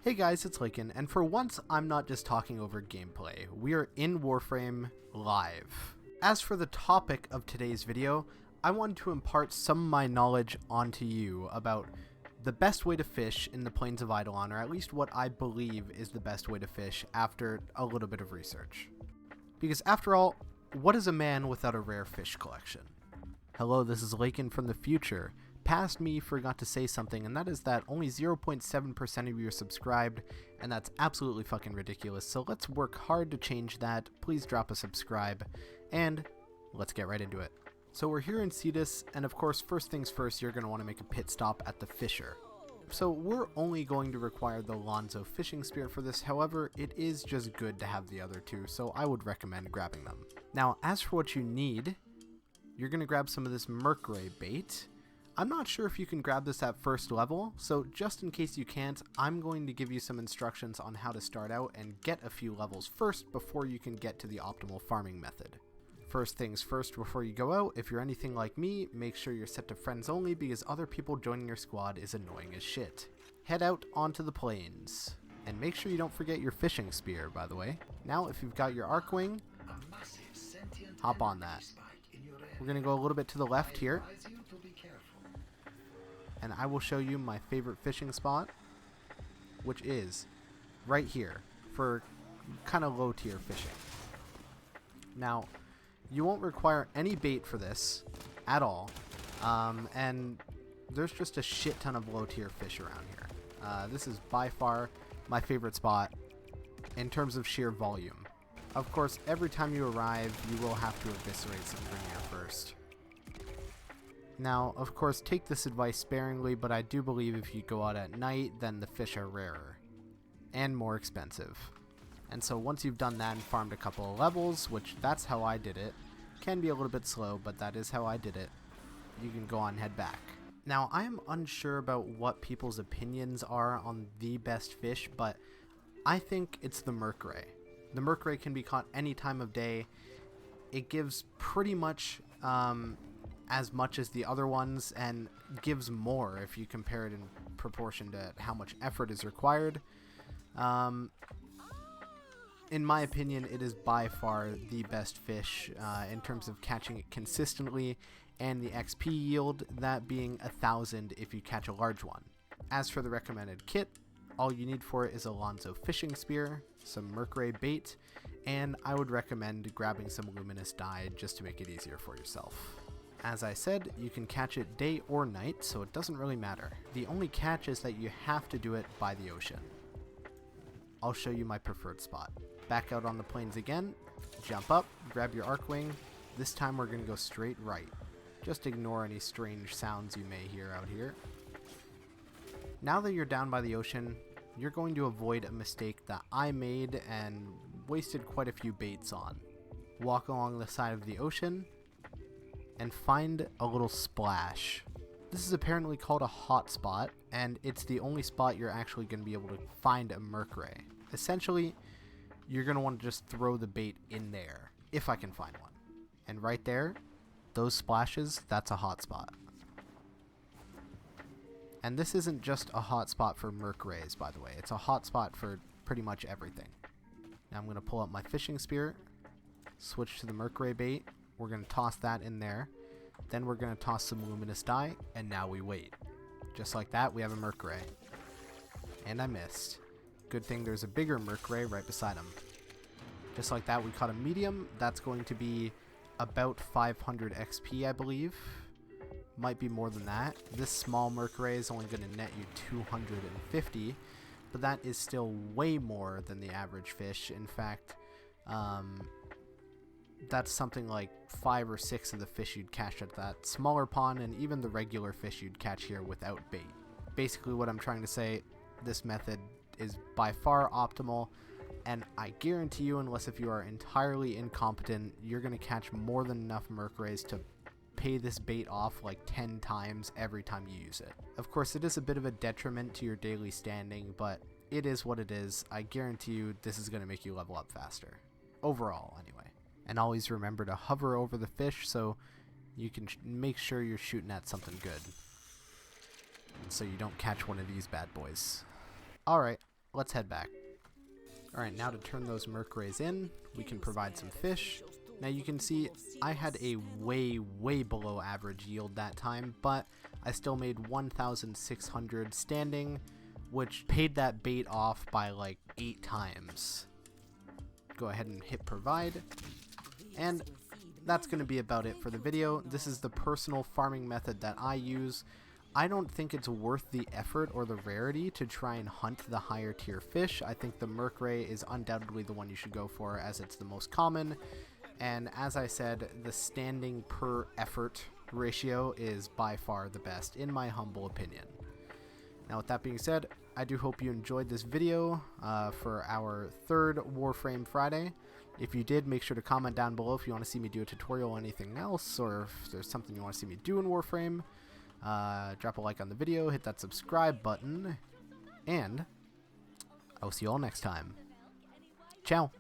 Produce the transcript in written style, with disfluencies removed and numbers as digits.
Hey guys, it's Lakin, and for once I'm not just talking over gameplay. We are in Warframe live. As for the topic of today's video, I wanted to impart some of my knowledge onto you about the best way to fish in the Plains of Eidolon, or at least what I believe is the best way to fish after a little bit of research. Because after all, what is a man without a rare fish collection? Hello, this is Lakin from the future. Past me forgot to say something, and that is that only 0.7% of you are subscribed, and that's absolutely fucking ridiculous, so let's work hard to change that. Please drop a subscribe, and let's get right into it. So we're here in Cetus, and of course, first things first, you're going to want to make a pit stop at the Fisher. So we're only going to require the Lonzo fishing spear for this, however, it is just good to have the other two, so I would recommend grabbing them. Now, as for what you need, you're going to grab some of this mercury bait. I'm not sure if you can grab this at first level, so just in case you can't, I'm going to give you some instructions on how to start out and get a few levels first before you can get to the optimal farming method. First things first, before you go out, if you're anything like me, make sure you're set to friends only because other people joining your squad is annoying as shit. Head out onto the plains, and make sure you don't forget your fishing spear, by the way. Now if you've got your Arcwing, hop on that. We're going to go a little bit to the left here, and I will show you my favorite fishing spot, which is right here for kind of low tier fishing. Now, you won't require any bait for this at all, and there's just a shit ton of low tier fish around here. This is by far my favorite spot in terms of sheer volume. Of course, every time you arrive, you will have to eviscerate some Theria first. Now, of course, take this advice sparingly, but I do believe if you go out at night, then the fish are rarer and more expensive. And so once you've done that and farmed a couple of levels, which that's how I did it, can be a little bit slow, but that is how I did it, you can go on and head back. Now, I am unsure about what people's opinions are on the best fish, but I think it's the mercury. The mercury can be caught any time of day. It gives pretty much as much as the other ones, and gives more if you compare it in proportion to how much effort is required. In my opinion, it is by far the best fish in terms of catching it consistently, and the XP yield, that being 1,000 if you catch a large one. As for the recommended kit, all you need for it is a Lonzo fishing spear, some mercury bait, and I would recommend grabbing some luminous dye just to make it easier for yourself. As I said, you can catch it day or night, so it doesn't really matter. The only catch is that you have to do it by the ocean. I'll show you my preferred spot. Back out on the plains again, jump up, grab your Arcwing. This time we're going to go straight right. Just ignore any strange sounds you may hear out here. Now that you're down by the ocean, you're going to avoid a mistake that I made and wasted quite a few baits on. Walk along the side of the ocean and find a little splash. This is apparently called a hot spot, and it's the only spot you're actually going to be able to find a mercury. Essentially, you're going to want to just throw the bait in there, if I can find one. And right there, those splashes, that's a hot spot. And this isn't just a hot spot for mercuries, by the way. It's a hot spot for pretty much everything. Now I'm going to pull up my fishing spear, switch to the mercury bait. We're going to toss that in there. Then we're going to toss some luminous dye, and now we wait. Just like that, we have a mercury. And I missed. Good thing there's a bigger mercury right beside him. Just like that, we caught a medium. That's going to be about 500 XP, I believe. Might be more than that. This small mercury is only going to net you 250, but that is still way more than the average fish. In fact, that's something like 5 or 6 of the fish you'd catch at that smaller pond, and even the regular fish you'd catch here without bait. Basically what I'm trying to say, this method is by far optimal, and I guarantee you, unless if you are entirely incompetent, you're going to catch more than enough mercuries to pay this bait off like 10 times every time you use it. Of course, it is a bit of a detriment to your daily standing, but it is what it is. I guarantee you this is going to make you level up faster. Overall, anyway. And always remember to hover over the fish so you can make sure you're shooting at something good, so you don't catch one of these bad boys. Alright, let's head back. Alright, now to turn those merc rays in, we can provide some fish. Now you can see I had a way below average yield that time, but I still made 1,600 standing, which paid that bait off by like 8 times. Go ahead and hit provide, and that's going to be about it for the video. This is the personal farming method that I use. I don't think it's worth the effort or the rarity to try and hunt the higher tier fish. I think the merc ray is undoubtedly the one you should go for, as it's the most common. And as I said, the standing per effort ratio is by far the best, in my humble opinion. Now with that being said, I do hope you enjoyed this video for our third Warframe Friday. If you did, make sure to comment down below if you want to see me do a tutorial on anything else, or if there's something you want to see me do in Warframe. Drop a like on the video, hit that subscribe button, and I will see you all next time. Ciao!